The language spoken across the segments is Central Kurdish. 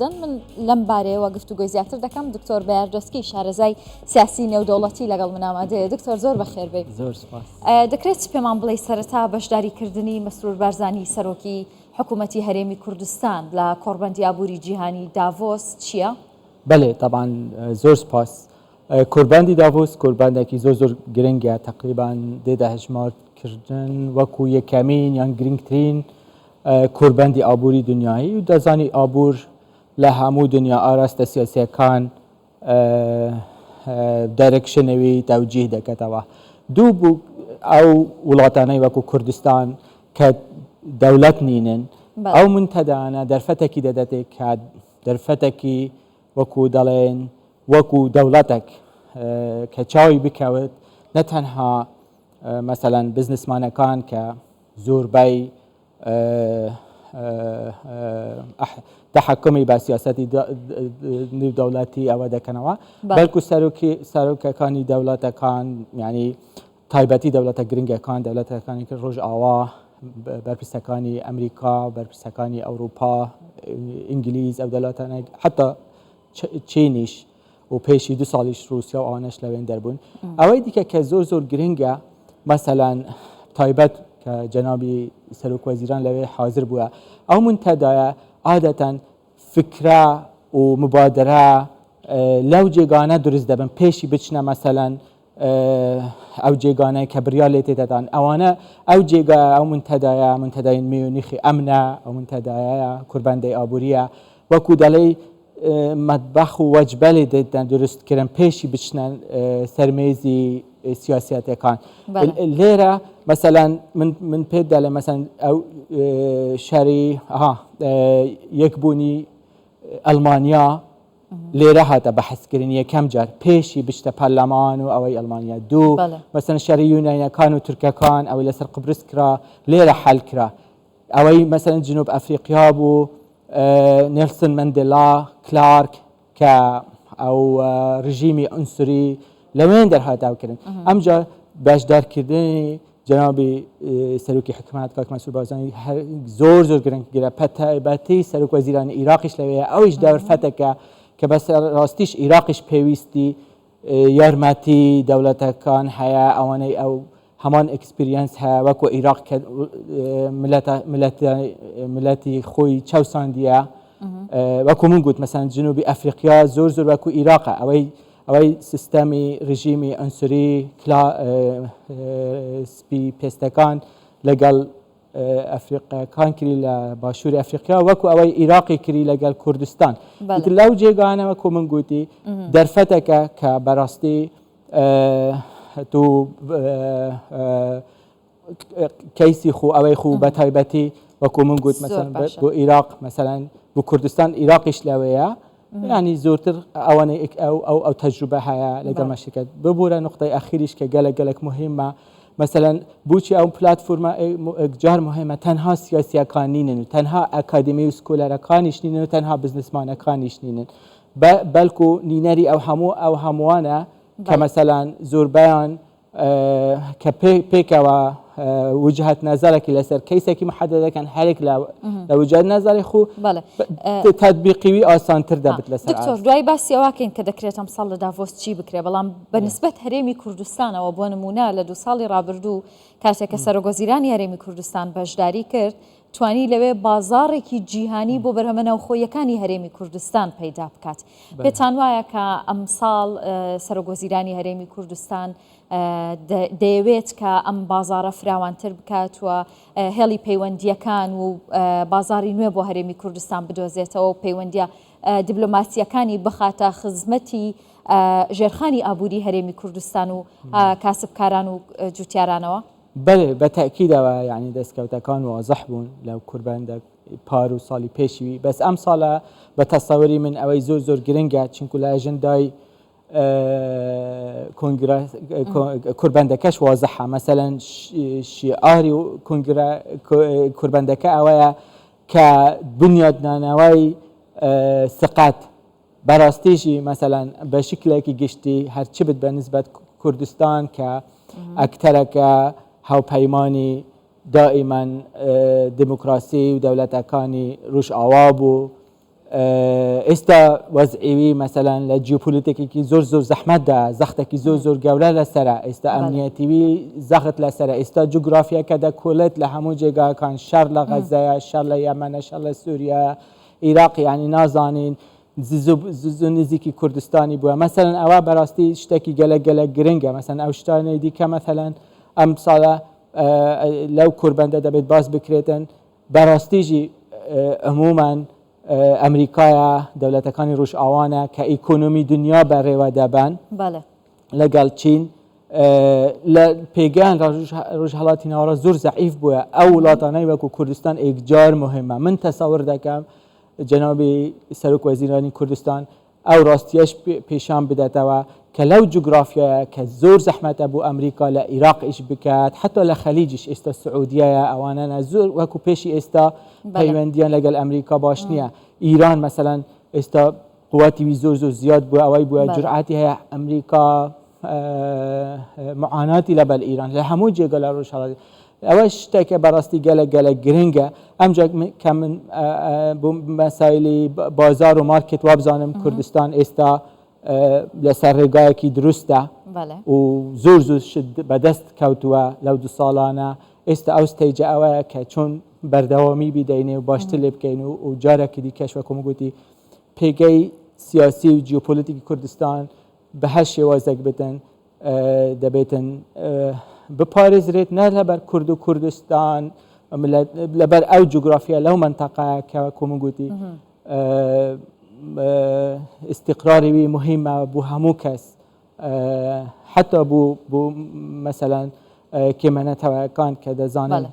من لەم بارەیەوە گفتوگۆی زیاتر دەکەم دکتۆر بەیاردۆسکی شارەزای سیاسی نێودەوڵەتی لەگەڵ من ئامادەیە. دکتۆر زۆر بەخێر بێ. زۆر سپاس. دەکرێت پێمان بڵێ سەرەتا بەشداریکردنی مەسرور بارزانی سەرۆکی حکوومەتی هەرێمی کوردستان لە کۆڕبەندی ئابووری جیهانی داڤۆس چییە؟ بەڵێ طبعاً زۆر سپاس. کۆربەندی داڤۆس کۆربەندێکی زۆر گرنگە، تقریبان دێدە هەژمارکردن وەکو یەکەمین یان گرنگترین کۆربەندی ئابووری دنیایی و دەزانی ئابوور لە هەموو دنیا ئاراستە سیاسیەکان دایرەکشنەوەی تەوجیه دەکاتەوە. دوو بوو ئەو وڵاتانەی وەکو کوردستان کە دەوڵەت نینن ئەو منتەدانە دەرفەتێکی دەدەتێت کە دەرفەتێکی وەکو دەڵێن وەکو دەوڵەتێک کە چاوی بکەوت نەتەنها مەسەلەن بزنسمانەکان کە زۆربەی تحکمی بە سیاسەتی نێودەوڵەتی ئەوە دەکەنەوە، بەڵکو سەرۆکەکانی دەوڵەتەکان یعنی تایبەتی دەوڵەتە گرنگەکان دەوڵەتەکانی کە ڕۆژئاوا بەرپرسەکانی ئەمریکا بەرپرسەکانی ئەوروپا ئینگلیز ئەو دەوڵەتانە حتا چینیش و پێشی 2 ساڵیش رووسیا و ئەوانەش لەوێن دەربوون. ئەوەی دیکە کە زۆر گرنگە مەسەلەن تایبەت کە جەنابی سەرۆک وەزیران لەوێ حاضر بووە ئەو منتەدایە عادەتەن فکرە و مبادرە لەو جێگانە دروست دەبن پێشی بچنە مەسەلەن ئەو جێگانەی کە بریار لێ تێدەدان ئەوانە ئەو جێگا ئەو منتەدایە منتەدای میونیخی ئەمنە ئەو منتەدایە کوربەندەی ئابووریە وەکو دەڵێ مەتبەخ و وەجبەلی دەدەن دروستکردن پێشی بچنە سەرمێزی سیاسەتەکان. لێرە مەسەلەن من پێت دەڵێ مەسەلەن ئەو شەری یەکبوونی ئەلمانیا لێرە هاتە بەحثکردن یەکەم جار پێشی بچتە پەرلەمان و ئەوەی ئەلمانیا. دوو مەسەلەن شەری یونانیەکان و تورکەکان ئەوەی لەسەر قبرس کرا لێرە حەل کرا. ئەوەی مەسەلەن جنوب ئەفریقیا بوو نێلسن مەندێلا کلارک کە ئەو ڕژیمی ئەنسوری لەوێن دەرهاتاوکردن. ئەمجا بەشدارکردنی جەنابی سەرۆکی حکوومەت کاک مەسرور بارزانی زۆر گرنگگرە پەتایبەتی سەرۆک وەزیرانی عێراقیش لەوەیە ئەویش دەرفەتەکە کە بەس ڕاستیش عێراقیش پێویستی یارمەتی دەوڵەتەکان هەیە ئەوانەی ئەو هەمان ئەکسپریەنس هەیە وەکو عێراق کە ملەتی خۆی چاوساندیە وەکو من گوت مەسەلەن جنوبی ئەفریقیا زۆر وەکو عێراقە ئەوەی سیستەمی ڕژیمی ئەنسوری سپی پێستەکان لەگەڵ ئەفریقیەکان کردی لە باشووری ئەفریقیا وەکو ئەوەی عێراقی کردی لەگەڵ کوردستان. لەو جێگانە وەکو من گوتی دەرفەتەکە کە بەڕاستی تو کەیسی خو ئەوەی خو بە تایبەتی وەکو من گوت مەسەلەن بۆ عێراق مەسەلەن بۆ کوردستان عێراقیش لەوەیە ینی زۆرتر ئەوانەی ئەو تەجروبە هەیە لەگەڵ مەشکەت ببوورە نقطەی ئەخیریش کە گەلک مهمە مەسەلەن بۆچی ئەو پلاتفۆرمە جار مهمە تەنها سیاسیەکان نینن و تەنها ئەکادمی و سکۆلەرەکانیش نینن و تەنها بزنسمانەکانیش نینن بەلکو نینەری ئەو هەمووانە کە مەسەلەن زۆربیان کە پێکەوە وجهة نظرێکی لەسەر کەیسێکی محەددەکەن هەرێک لە وجهة نظری خو تطبیقیوی ئاسانتر دەبێت لەسەر. دکتۆر دوای باسی ئەوەکەین کە دەکرێت ئەمساڵ لە داڤۆس چی بکرێ بەڵام بەنسبەت هەرێمی کوردستانەوە بۆ نمونە لە 2 ساڵی ڕابردوو کاتێک کە سەرۆک وەزیرانی هەرێمی کوردستان بەشداری کرد توانی لەوێ بازارێکی جیهانی بۆ بەرهەمەناوخۆیەکانی هەرێمی کوردستان پەیدا بکات. پێتان وایە کە ئەمساڵ سەرۆک وەزیرانی هەرێمی کوردستان دەیەوێت کە ئەم بازارە فراوانتر بکات و هێڵی پەیوەندیەکان و بازاری نوێ بۆ هەرێمی کوردستان بدۆزێتەوە و پەیوەندیە دیبلۆماسیەکانی بخاتە خزمەتی ژێرخانی ئابووری هەرێمی کوردستان و کاسبکاران و جوتیارانەوە؟ بەێ بە تاکیدەوە یعنی دەستکەوتەکان واضح بوون لەو کوربەندە پار و ساڵی پێشوی بەس ئەم ساڵە بە تەسەوری من ئەوەی زۆر گرنگە چونکو لە ئەژەندای کوربەندەکەش وازەحە مەسەلەن شیعاری و کوربەندەکە ئەوەیە کە بنیادنانەوەی سقات بەڕاستیژی مەسەلەن بە شکلێکی گشتی هەرچی بت بە نسبەت کوردستان کە ئەکتەرەکە هاوپەیمانی دائما دموکراسی و دەوڵەتەکانی ڕۆژئاوا بوو ئێستا وەزعیوی مەسەلاً لە جیۆپۆلیتێکێکی زۆر زەحمەتدا زەختێکی زۆر گەورە لەسرە ئێستا ئەمنیەتیوی زەخت لەسرە ئێستا جوگرافیەکە دەکۆڵێت لە هەموو جێگاکان شەڕ لە غەزەیە شەڕ لە یەمەنە شەڕ لە سووریا عێراق یعنی نازانین زوو نزیکی کوردستانی بووە مەسەلاً ئەوە بەڕاستی شتێکی گەلە گرنگە مەسەلاً ئەو شتانەی دیکە مەسەلاً ئەم ساڵە لەو کوربەندە دەبێت باس بکرێتن بەڕاستیژی عموماً ئەمریکایە دەوڵەتەکانی ڕۆژئاوانە کە ئیکۆنۆمی دنیا بەڕێوە دەبن لەگەڵ چین لە پێگەیان ڕۆژهەڵاتی ناوەڕاست زۆر زەعیف بووە ئەو وڵاتانەی وەکو کوردستان ئێکجار مهمە من تەسەور دەکەم جەنابی سەرۆک وەزیرانی کوردستان ئەو ڕاستیەش پێشان بدەتەوە کە لەو جوگرافیایە کە زۆر زەحمەتە بۆ ئەمریکا لە عێراق ئیش بکات حتا لە خەلیجیش ئێستا سعودیایە ئەوانە زۆر وەکو پێشی ئێستا پەیوەندیان لەگەڵ ئەمریکا باش نییە ئیران مەسەلاً ئێستا قووەتی زۆر زیاد بووە ئەوەی بووە جورعەتی هەیە ئەمریکا معاناتی لەبەر ئیران لە هەموو جێگە لە ڕۆژهەڵاتی ئەوە شتێکە بەڕاستی گەلە گرنگە ئەمجا کە من بۆ مەسایلی بازار و مارکت وابزانم کوردستان ئێستا لەسەر ڕێگایەکی دروستە و زۆر بەدەست کەوتووە لەو دو ساڵانە ئێستا ئەو ستەیجە ئەوەیە کە چۆن بەردەوامی بیدەینێ و باشتر لێ بکەین و جارێکی دیکەش وەکوم گوتی پێگەی سیاسی و جیۆپۆلیتیکی کوردستان بە هەر شێوازێک بتن دەبێتن بپارێزرێت نە لەبەر کورد و کوردستان لەبەر ئەو جوگرافیا لەو منتەقەیە کە وەکوم گوتی استقراریوی مهمە بۆ هەموو کەس حتا بۆ مەسەلاً کێمەنەتەوەیەکان کە دەزانن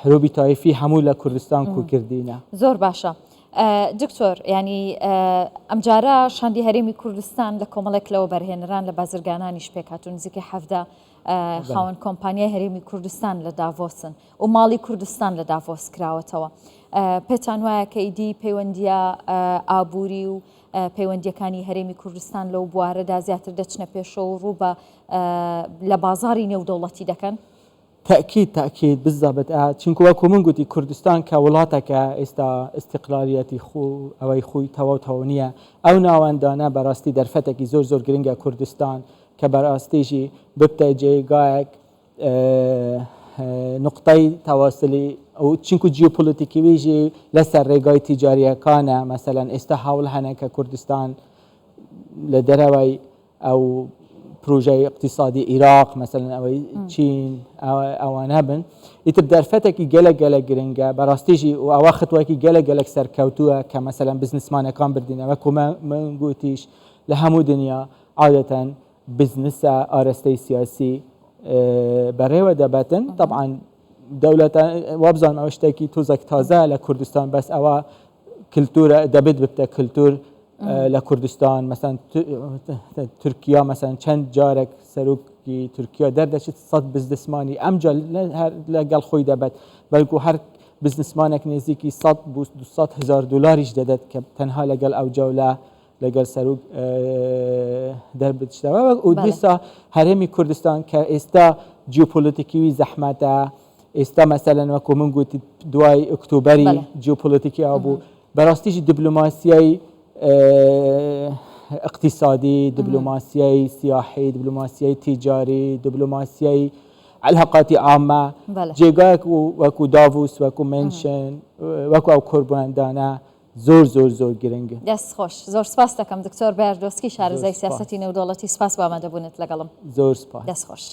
حروبی تایفی هەموو لە کوردستان کوکردینە زۆر باشە دکتۆر ینی ئەمجارە شاندی هەرێمی کوردستان لە کۆمەڵێکلەوە بەرهێنران لە بازرگانانیش پێکهاتوو نزیکەی حەفدە خاوەن کۆمپانیای هەرێمی کوردستان لە داڤۆسن و ماڵی کوردستان لە داڤۆس کراوەتەوە پێتان وایە کە ئیدی پەیوەندیە ئابووری و پەیوەندیەکانی هەرێمی کوردستان لەو بوارەدا زیاتر دەچنە پێشەوە و ڕوو بە لە بازاری نێودەوڵەتی دەکەن تأكيد بالضبط چونکە وەکو من گوتی کوردستان کە وڵاتێکە ئێستا استقلاریەتی ئەوەی خۆی تەواو نییە ئەو ناوەندانە بەڕاستی دەرفەتێکی زۆر گرنگە کوردستان کە بەڕاستیژی ببتە جێگایەک نقطەی تەواصلی ئەو چونکە جیۆپۆلیتیکیویژی لەسەر ڕێگای تیجاریەکانە مەسەلاً ئێستا هەوڵ هەنە کە کوردستان لە دەرەوەی ئەو پروژەی اقتصادی عێراق مەسەلاً ئەوەی چین ئەوانە بن ئیتر دەرفەتێکی گەلە گرنگە بەڕاستیژی و ئەوە خطوەیەکی گەلێک سەرکەوتووە کە مەسەلاً بزنسمانەکان بردینە وەکو من گوتیش لە هەموو دنیا عادەتەن بزنسە ئاراستەی سیاسی بەڕێوە دەبەتن طبعاً دەوڵەتە وابزانم ئەوە شتێکی تۆزێک تازە لە کوردستان بەس ئەوە کللتورە دەبێت ببتە کللتور لە کوردستان مەسەن تورکیا مەسەن چەند جارێک سەرۆکی تورکیا دەردەچێت سەد بزنسمانی ئەمجا لەگەڵ خۆی دەبێت بەڵکو هەر بزنسمانێک نزیکی 100,000 دلاریش دەدات کە تەنها لەگەڵ ئەو جەولە لەگەڵ سەرۆک دەربچتەوە و دیسا هەرێمی کوردستان کە ئێستا جیۆپۆلیتیکیوی زەحمەتە ئێستا مەسەلاً وەکو من گوتی دوای ئۆکتۆبەری جیۆپۆلیتیکی بوو بەڕاستیژی دیبلۆماسیای اقتصادی دیبلۆماسیای سیاحی دیبلۆماسیای تیجاری دیبلۆماسیای علاقاتی عامە جێگایەک وەکو داڤوس وەکو منشن وەکو ئەو کۆربووەندانە زۆر گرنگە دەستخۆش زۆر سپاس دەکەم دکتۆر بەردۆسکی شارەزای سیاسەتی نێودەوڵەتی سپاس بۆ ئامادەبوونت لەگەڵم زۆر سپاس دەستخۆش